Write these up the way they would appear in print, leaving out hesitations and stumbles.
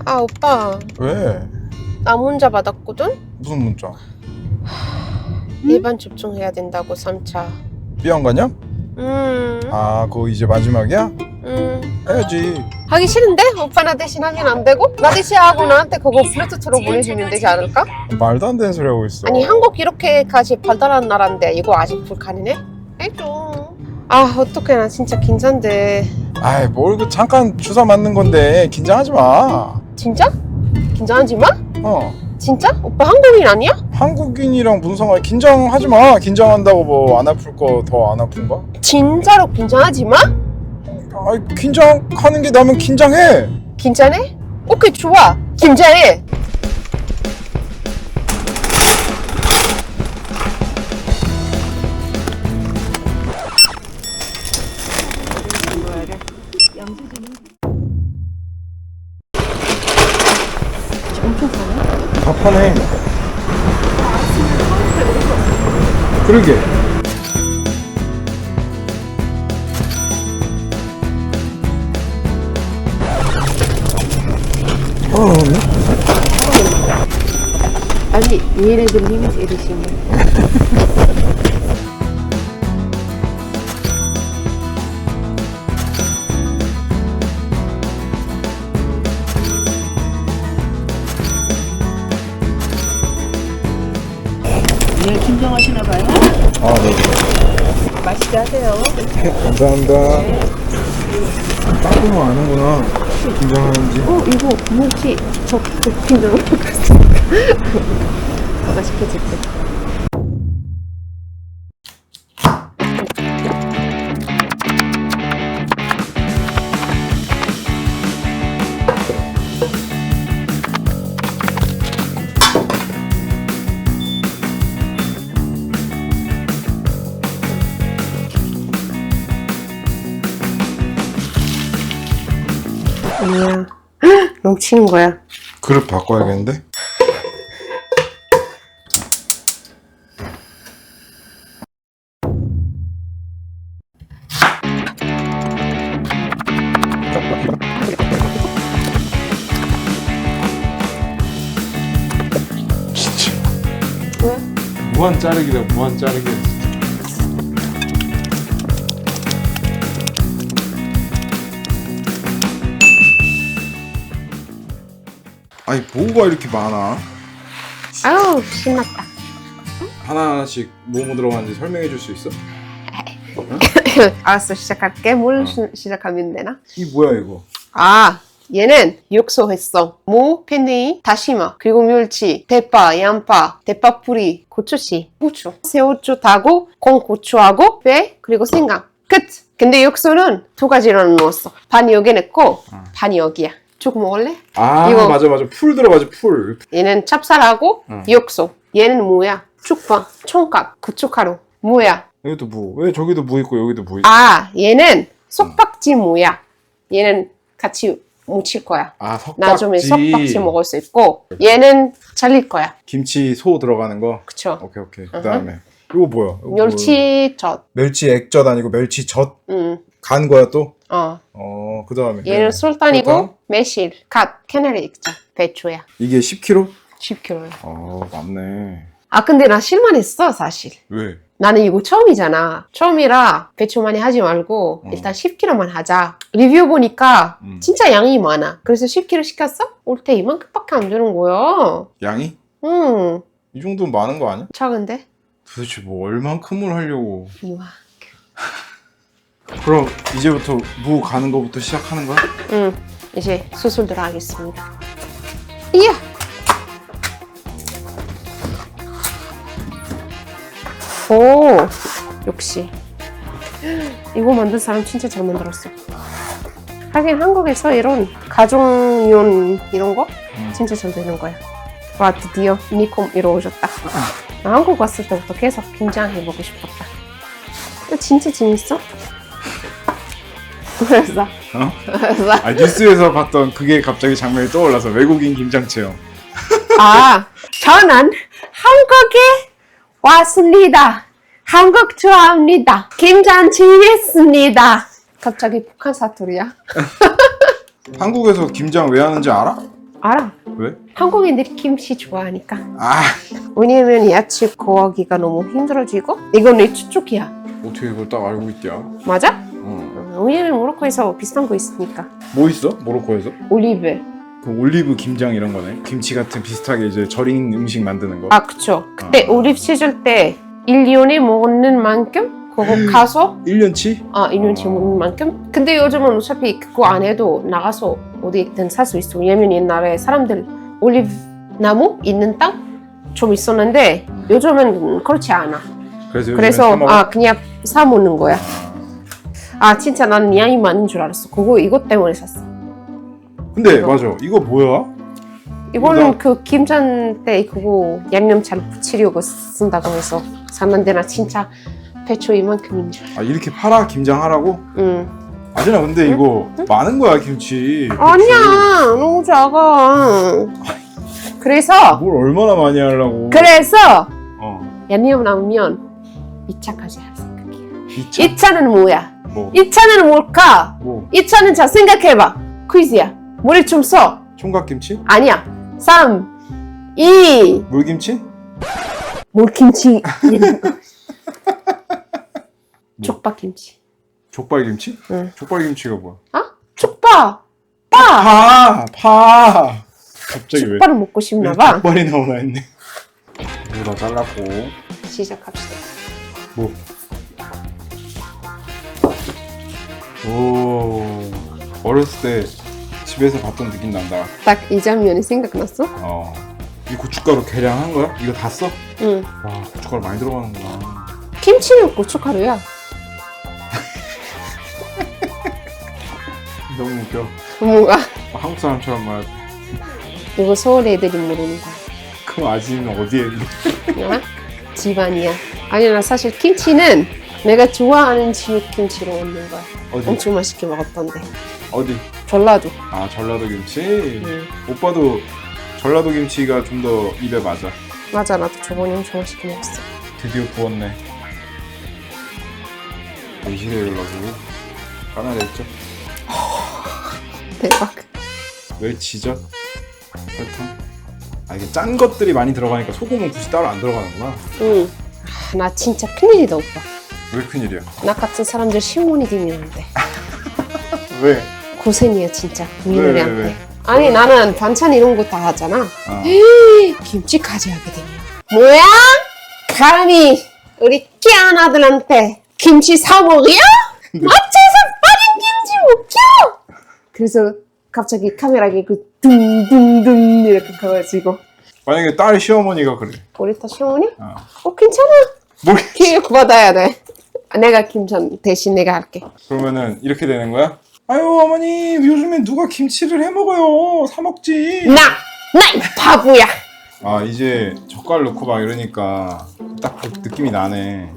아, 오빠. 왜? 나 문자 받았거든? 무슨 문자? 일반 접종해야 된다고 3차. B형 가냐? 아 그거 이제 마지막이야? 해야지. 하기 싫은데? 오빠 나 대신 하긴 안 되고? 나 대신 하고 나한테 그거 블루투스로 보내주면 되지 않을까? 말도 안 되는 소리 하고 있어. 아니 한국 이렇게까지 발달한 나라인데 이거 아직 불가능해? 해줘. 아 어떡해 나 진짜 긴장돼. 아이 뭘 그 잠깐 주사 맞는 건데 긴장하지 마. 진짜? 긴장하지 마? 진짜? 오빠 한국인 아니야? 한국인이랑 무슨 상관이야. 긴장하지 마. 긴장한다고 뭐 안 아플 거 더 안 아픈가? 진짜로 긴장하지 마? 아이 긴장하는 게 나면 긴장해. 긴장해? 오케이 좋아 긴장해. 엄청 파네. 다 파네. 그러게. 아니 얘네들 리미트 에디션이야. 네, 김정하시나봐요. 아 네. 맛있게 하세요. 감사합니다. 딱 보면 아는구나. 긴장하는지. 이거 뭐지? 저 긴장 먹었어. 맛있게 줄게. 아니야. 넘치는 거야. 그릇 바꿔야겠는데? 진짜 왜? 무한 자르기다. 무한 자르기. 아니 뭐가 이렇게 많아? 아우 신났다. 하나씩 뭐뭐 들어가는지 설명해 줄 수 있어? 알았어 시작할게. 뭘 시작하면 되나? 이 뭐야 이거? 아 얘는 육소했어. 무, 펜이, 다시마, 그리고 멸치, 대파, 양파, 대파뿌리, 고추씨, 후추, 새우추 다고, 공고추하고 배, 그리고 생강. 끝! 근데 육소는 두 가지로 넣었어. 반 여기 넣고 반 여기야. 조금 먹을래? 아 이거. 맞아 풀 들어가지 풀. 얘는 찹쌀하고 육소. 얘는 무야. 죽파, 총각, 고춧가루, 무야. 여기도 무. 왜 저기도 무 있고 여기도 무 있어? 아 얘는 속박지 무야. 얘는 같이 묻힐 거야. 아 석박지. 나중에 석박지 먹을 수 있고 얘는 잘릴 거야. 김치 소 들어가는 거. 그쵸? 오케이. 그다음에 이거 뭐야? 이거 멸치젓. 멸치 액젓 아니고 멸치젓 간 거야 또? 그다음에 얘는 솔탄이고 설탕? 매실, 갓, 캐네리 액젓, 배추야. 이게 10kg? 10kg야. 맞네. 아 근데 나 실망했어 사실. 왜? 나는 이거 처음이잖아. 처음이라 배추 많이 하지 말고 일단 10kg만 하자. 리뷰 보니까 진짜 양이 많아. 그래서 10kg 시켰어? 올 때 이만큼밖에 안 되는 거야. 양이? 응. 이 정도면 많은 거 아니야? 작은데? 도대체 뭐 얼만큼을 하려고? 이와. 그럼 이제부터 무 가는 거부터 시작하는 거야? 응. 이제 수술 들어가겠습니다. 이야. 오, 역시 이거 만든 사람 진짜 잘 만들었어. 하긴 한국에서 이런 가정용 이런 거 진짜 잘 되는 거야. 와 드디어 유니콤 이루어졌다. 나 한국 왔을 때부터 계속 긴장해보고 싶었다. 이거 진짜 재밌어? 그래서 아 뉴스에서 봤던 그게 갑자기 장면이 떠올라서 외국인 김장 체험. 저는 한국에 왔습니다. 한국 좋아합니다. 김장치겠습니다. 갑자기 북한 사투리야? 한국에서 김장 왜 하는지 알아? 알아. 왜? 한국인들이 김치 좋아하니까. 아 왜냐면 야채 구하기가 너무 힘들어지고 이거는 추측이야. 어떻게 이걸 딱 알고 있냐? 맞아? 어. 왜냐면 모로코에서 비슷한 거 있으니까. 뭐 있어? 모로코에서? 올리브. 그 올리브 김장 이런 거네. 김치 같은 비슷하게 이제 절인 음식 만드는 거. 아 그쵸. 그때 아. 올리브 시절 때 1년에 먹는 만큼 그거 가서 1년치? 1년치 먹는 만큼. 근데 요즘은 어차피 그거 안 해도 나가서 어디든 살 수 있어. 왜냐면 옛날에 사람들 올리브 나무 있는 땅 좀 있었는데 요즘은 그렇지 않아. 그래서 그냥 사 먹는 거야. 진짜 나는 양이 많은 줄 알았어. 그거 이것 때문에 샀어. 근데 맞아. 이거 뭐야? 이거는 그 김장 때 그거 양념 잘 붙이려고 쓴다고 해서 샀는데 나 진짜 배추 이만큼인 줄. 이렇게 팔아? 김장하라고? 응. 아진아 근데 이거 많은 거야 김치. 아니야 너무 작아. 그래서 뭘 얼마나 많이 하려고. 양념 나오면 2차까지 할 생각이야. 2차? 2차는 뭐야? 뭐? 2차는 뭘까? 뭐? 2차는 잘 생각해봐. 퀴즈야. 머리 좀 써. 총각김치? 아니야. 3, 2, 물김치? 물김치. 족박김치. 족발김치? 응. 족발김치가 뭐야? 족박. 빠. 파! 갑자기 왜? 족발을 먹고 싶나 왜 봐. 족발이 나오나 했네. 이거 다 잘랐고. 시작합시다. 뭐? 오, 어렸을 때 집에서 봤던 느낌 난다. 딱 이 장면이 생각났어? 이 고춧가루 계량한 거야? 이거 다 써? 응. 와, 고춧가루 많이 들어가는구나. 김치는 고춧가루야. 너무 웃겨. 뭐가? 한국 사람처럼 말. 이거 서울 애들이 모르는 거야. 그럼 아지는 어디에 있니? 야? 집안이야. 아니 나 사실 김치는 내가 좋아하는 지역 김치로 먹는 거야. 어디? 엄청 맛있게 먹었던데. 어디? 전라도. 전라도 김치? 응. 오빠도 전라도 김치가 좀 더 입에 맞아. 맞아 나도 저번에 엄청 맛있게 먹었어. 드디어 구웠네. 이 시대에 올라고 까나리 했죠? 대박. 멸치젓, 설탕. 이게 짠 것들이 많이 들어가니까 소금은 굳이 따로 안 들어가는구나. 응. 나 진짜 큰일이다 오빠. 왜 큰일이야? 나 같은 사람들 시어머니 되면 안 돼. 왜? 고생이야 진짜 왜? 며느리한테. 아니 나는 반찬 이런 거 다 하잖아. 김치까지 하게 되면 뭐야? 감히 우리 끼한 아들한테 김치 사 먹여? 마트에서 빠진 김치 먹죠? 그래서 갑자기 카메라에 그 둥둥둥 이렇게 가가지고 만약에 딸 시어머니가 그래. 우리 다 시어머니? 어. 괜찮아. 뭘? 교육 받아야 돼. 내가 김장 대신 내가 할게. 그러면은 이렇게 되는 거야? 아유 어머니 요즘에 누가 김치를 해 먹어요? 사 먹지. 나 이 바보야. 이제 젓갈 넣고 막 이러니까 딱 그 느낌이 나네.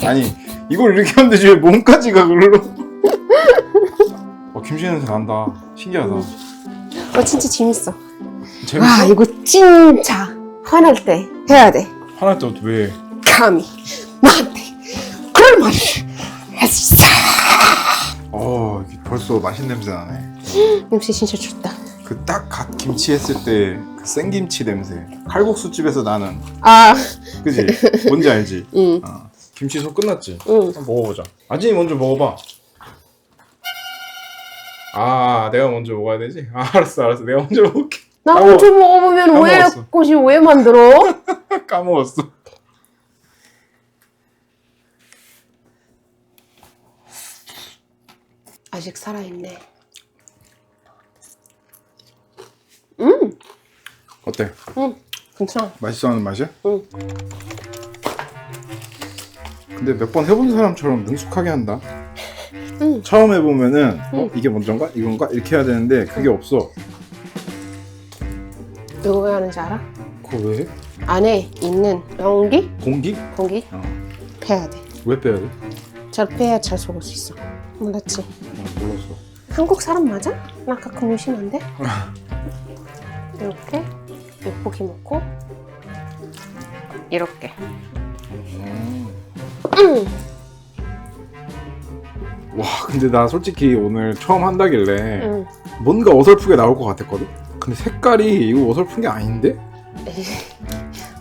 아니 이걸 이렇게 하면 되지 왜 몸까지가 그걸로? 김치 냄새 난다. 신기하다. 진짜 재밌어. 재밌어? 이거 진짜 화날 때 해야 돼. 화날 때 왜? 감히 나한테 그런 말을 할 수 있어. 이게 벌써 맛있는 냄새 나네. 냄새 진짜 좋다. 그 딱 갓 김치 했을 때 그 생김치 냄새. 칼국수 집에서 나는. 그지? 뭔지 알지? 응. 김치 속 끝났지? 응. 한번 먹어보자. 아진이 먼저 먹어봐. 내가 먼저 먹어야 되지? 알았어. 내가 먼저 먹을게. 나 먼저 먹어보면 왜 까먹었어. 꽃이 왜 만들어? 까먹었어. 아직 살아있네. 어때? 괜찮아. 맛있어 하는 맛이야? 응. 근데 몇 번 해본 사람처럼 능숙하게 한다. 응. 처음 해보면은 이게 먼저인가? 이건가? 이렇게 해야 되는데 그게 없어. 이거 왜 하는지 알아? 그거 왜? 안에 있는 연기? 공기? 공기? 빼야 돼. 왜 빼야 돼? 잘 빼야 잘 속을 수 있어. 몰랐지? 몰랐어. 한국 사람 맞아? 나 가끔 의심한데? 이렇게 예쁘게 먹고 이렇게 와 근데 나 솔직히 오늘 처음 한다길래 응. 뭔가 어설프게 나올 것 같았거든? 근데 색깔이 이거 어설픈 게 아닌데?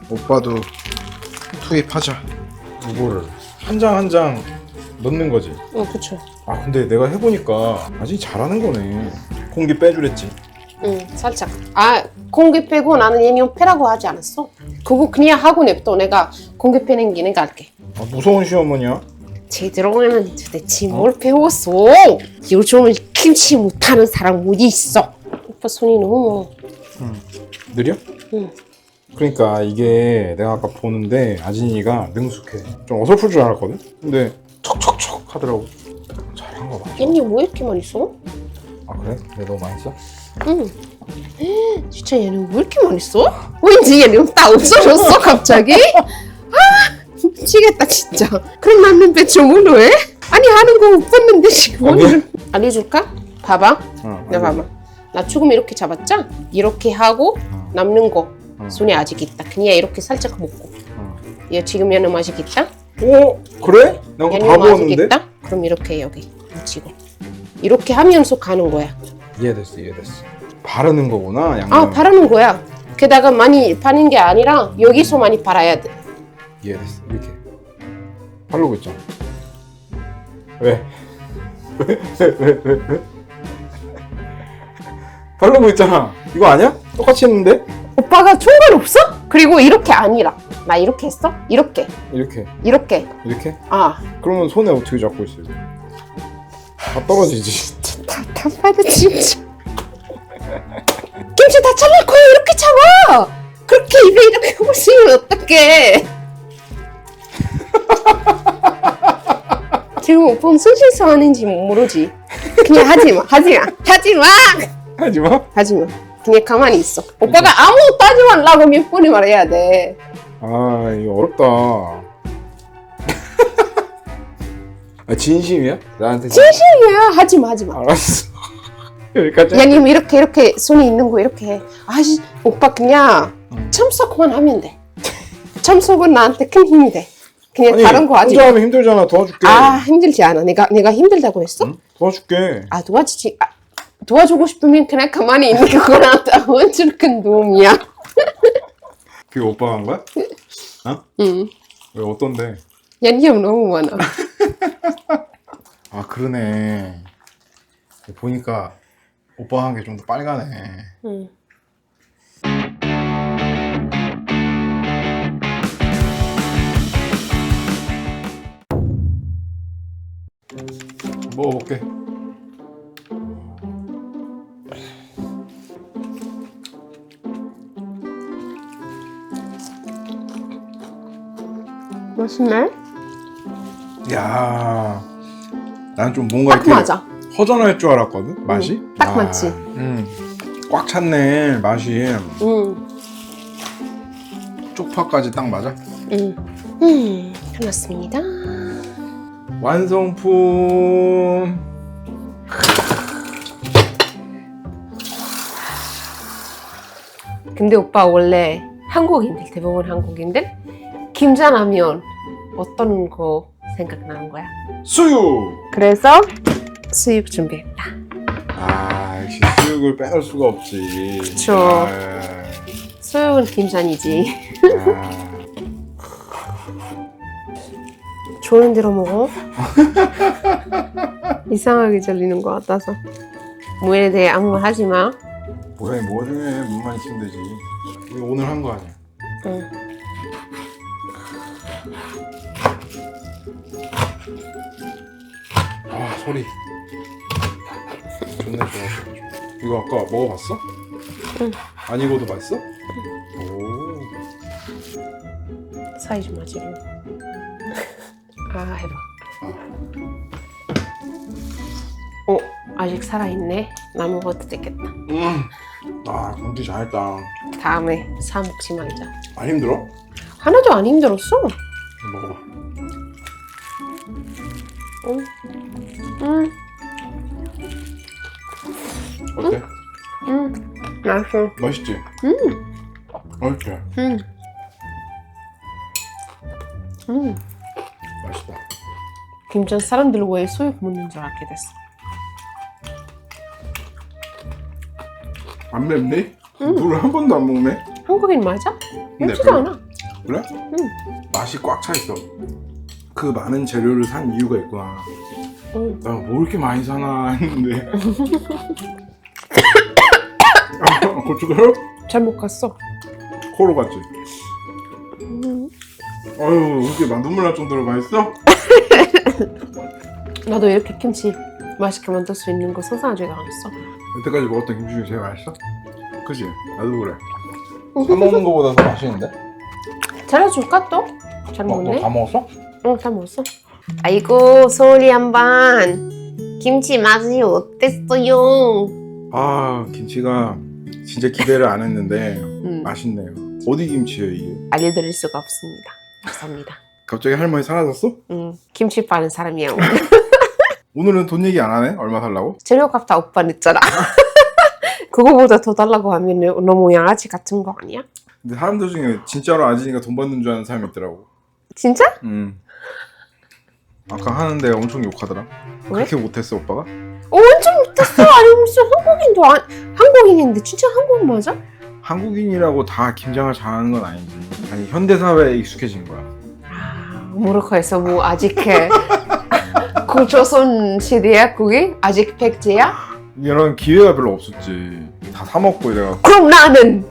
오빠도 투입하자. 이거를 한 장 한 장 넣는 거지. 응, 그쵸. 아 근데 내가 해보니까 아직 잘하는 거네. 공기 빼주랬지. 응, 살짝. 아, 공기 빼고 나는 얘는 빼라고 하지 않았어. 그거 그냥 하고 냅둬. 내가 공기 빼는 게 내가 할게. 아, 무서운 시어머니야? 제대로는 도대체 뭘 배웠어? 요즘은 김치 못하는 사람 어디 있어? 오빠 손이 너무. 느려? 응. 그러니까 이게 내가 아까 보는데 아진이가 능숙해. 좀 어설플 줄 알았거든? 근데 척척척 하더라고. 잘한 거 맞아. 얘는 왜 이렇게 많이 써? 아 그래? 내가 너무 많이 써? 응. 진짜 얘는 왜 이렇게 많이 써? 왠지 얘는 다 없어졌어 갑자기? 아 미치겠다 진짜. 그럼 나는 대체 뭘 해? 아니 하는 거 못 봤는데 지금 오늘 알려줄까? 봐봐. 나 봐봐. 나 조금 이렇게 잡았자? 이렇게 하고 남는 거 손에 아직 있다. 그냥 이렇게 살짝 먹고. 얘 지금 얘는 아직 있다? 오 그래? 나 그거 다 얘는 아직 부었는데? 있다? 그럼 이렇게 여기 묻히고 이렇게 하면서 가는 거야. 이해됐어 이해됐어. 바르는 거구나 양념. 아 바르는 거야. 게다가 많이 바르는 게 아니라 여기서 많이 바라야 돼. 이해됐어 이렇게 바르고 있잖아. 왜? 왜? 바르고 있잖아. 이거 아니야? 똑같이 했는데? 오빠가 상관없어? 그리고 이렇게 아니라 나 이렇게 했어? 이렇게 이렇게 이렇게 아 그러면 손에 어떻게 잡고 있어요? 다 떨어지지. 답답하다 진짜. 김치 다 잘릴 거야. 이렇게 잡아. 그렇게 입에 이렇게 보시면 어떡해. 지금 오빠는 순실성 하는지 모르지. 그냥 하지마. 그냥 가만히 있어. 오빠가 아무것도 하지 말라고 몇 번을 말해야 돼. 아 이거 어렵다. 아, 진심이야? 나한테 진심이야. 하지마. 알았어. 여기까지. 야님 이렇게 손이 있는 거 이렇게 해. 아씨 오빠 그냥 참석만 하면 돼. 참석은 나한테 큰 힘이 돼. 그냥 아니, 다른 거 하지 혼자 마. 하면 힘들잖아. 도와줄게. 아 힘들지 않아. 내가 힘들다고 했어? 응? 도와줄게. 아 도와주지. 도와주고 싶으면 그냥 가만히 있는 게 그거랑 완전 큰 도움이야. 그게 오빠가 한 거야? 어? 응. 왜 어떤데? 양념 너무 많아. 아 그러네. 보니까 오빠 한 게 좀 더 빨가네. 응. 먹어볼게. 맛있네. 야, 나는 좀 뭔가 딱 이렇게 맞아. 허전할 줄 알았거든. 맛이. 딱 맞지. 꽉 찼네 맛이. 응. 쪽파까지 딱 맞아. 끝났습니다. 완성품. 근데 오빠 원래 한국인들 대부분 한국인들 김장하면 어떤 거 생각나는 거야? 수육. 그래서 수육 준비했다. 아 역시 수육을 빼놓을 수가 없지. 그쵸. 아, 수육은 김장이지. 아. 좋은 대로 먹어. 이상하게 잘리는 것 같아서. 무에 대해 아무 말 하지 마. 뭐해 뭐 중에 물만 있으면 되지. 이거 오늘 한 거 아니야. 응. 아 소리 좋네 좋아. 이거 아까 먹어봤어? 응. 안 익어도 맛있어? 오. 사이즈 맞으려. 아 해봐. 아직 살아있네. 나 먹어도 되겠다. 아 공기 잘했다. 다음에 사 먹지 말자. 안 힘들어? 하나도 안 힘들었어. 먹어봐. 어때? 맛있어. 맛있지? 맛있지? 맛있다. 김천 사람들 왜 수육 먹는 줄 알게 됐어. 안 맵네? 물을 한 번도 안 먹네? 한국인 맞아? 근데 맵지도 별로- 않아. 그래? 맛이 꽉 차 있어. 그 많은 재료를 산 이유가 있구나. 응. 나 뭐 이렇게 많이 사나 했는데. 고춧가루? 잘못 갔어. 코로 갔지? 어휴, 이렇게 눈물 날 정도로 맛있어? 나도 이렇게 김치 맛있게 만들 수 있는 거 상상하지도 않았어. 여태까지 먹었던 김치 중에 제일 맛있어? 그치? 나도 그래. 사 먹는 거보다 더 맛있는데? 잘라줄까 또? 잘 먹네. 너 다 먹었어? 응, 다 먹었어. 아이고 소리 양반. 김치 맛이 어땠어요? 아, 김치가 진짜 기대를 안 했는데 음, 맛있네요. 어디 김치예요 이게? 알려드릴 수가 없습니다. 감사합니다. 갑자기 할머니 사라졌어? 김치 파는 사람이야. 오늘. 오늘은 돈 얘기 안 하네? 얼마 달라고? 재료값 다 오빠 냈잖아. 그거보다 더 달라고 하면 너무 양아치 같은 거 아니야? 근데 사람들 중에 진짜로 아진이가 돈 받는 줄 아는 사람이 있더라고. 진짜? 아까 하는데 엄청 욕하더라. 왜? 그렇게 못했어 오빠가? 완전 못했어. 아니 무슨 한국인도 한국인인데 진짜 한국 맞아? 한국인이라고 다 김장을 잘하는 건 아니지. 아니 현대사회에 익숙해진 거야. 아, 모로코에서 뭐 아직 구조선 시대야 그게? 아직 백제야? 이런 기회가 별로 없었지. 다 사 먹고 내가 그럼 나는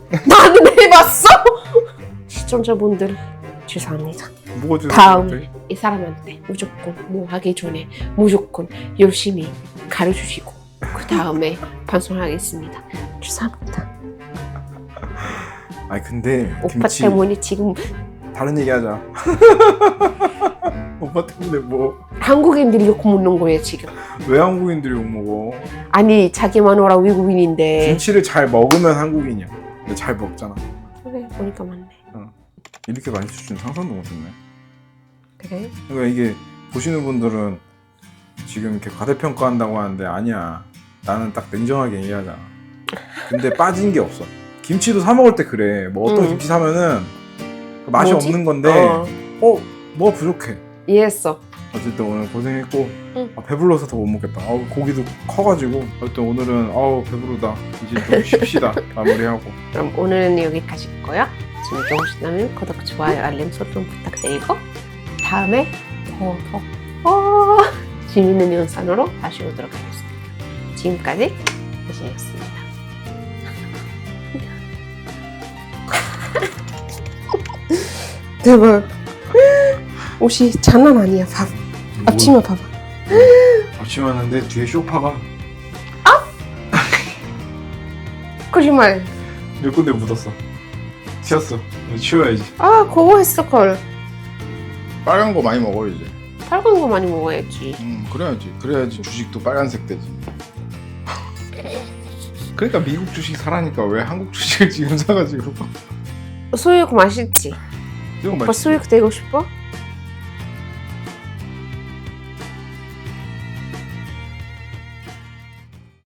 해봤어? 시청자분들 죄송합니다. 뭐가 다음 이 사람한테 무조건 뭐 하기 전에 무조건 열심히 가르쳐주시고 그 다음에 방송하겠습니다. 죄송합니다. 아니 근데 오빠 김치 때문에 지금 다른 얘기 하자. 오빠 때문에 뭐 왜 한국인들이 욕 먹는 거예요 지금. 한국인들이 욕 먹어? 아니 자기 마누라 외국인인데. 김치를 잘 먹으면 한국인이야. 근데 잘 먹잖아. 그래 보니까 맞네. 이렇게 맛있을 줄은 상상도 못했네. 그래? 그러니까 이게 보시는 분들은 지금 이렇게 과대평가한다고 하는데 아니야. 나는 딱 냉정하게 얘기하잖아. 근데 빠진 게 없어. 김치도 사 먹을 때 그래. 뭐 어떤 김치 사면은 그 맛이 뭐지? 없는 건데 뭐가 부족해. 이해했어. 어쨌든 오늘 고생했고 응. 배불러서 더 못 먹겠다. 고기도 커가지고 어쨌든 오늘은 배부르다. 이제 좀 쉽시다. 마무리하고. 그럼 오늘은 여기까지고요. 재밌게 보셨다면 구독, 좋아요, 알림 설정 부탁드리고 다음에 더 재밌는 영상으로 다시 오도록 하겠습니다. 지금까지 대신이었습니다. 대박. 옷이 장난 아니야. 밥. 앞치마 봐봐. 앞치마 하는데 뒤에 쇼파가 거짓말. 몇 군데 묻었어. 튀었어. 이거 치워야지. 아 그거 했을걸. 빨간 거 많이 먹어야지. 빨간 거 많이 먹어야지. 그래야지. 그래야지 주식도 빨간색 되지. 그러니까 미국 주식 사라니까 왜 한국 주식을 지금 사가지고. 수육 맛있지? 이거 오빠 맛있어. 수육 되고 싶어?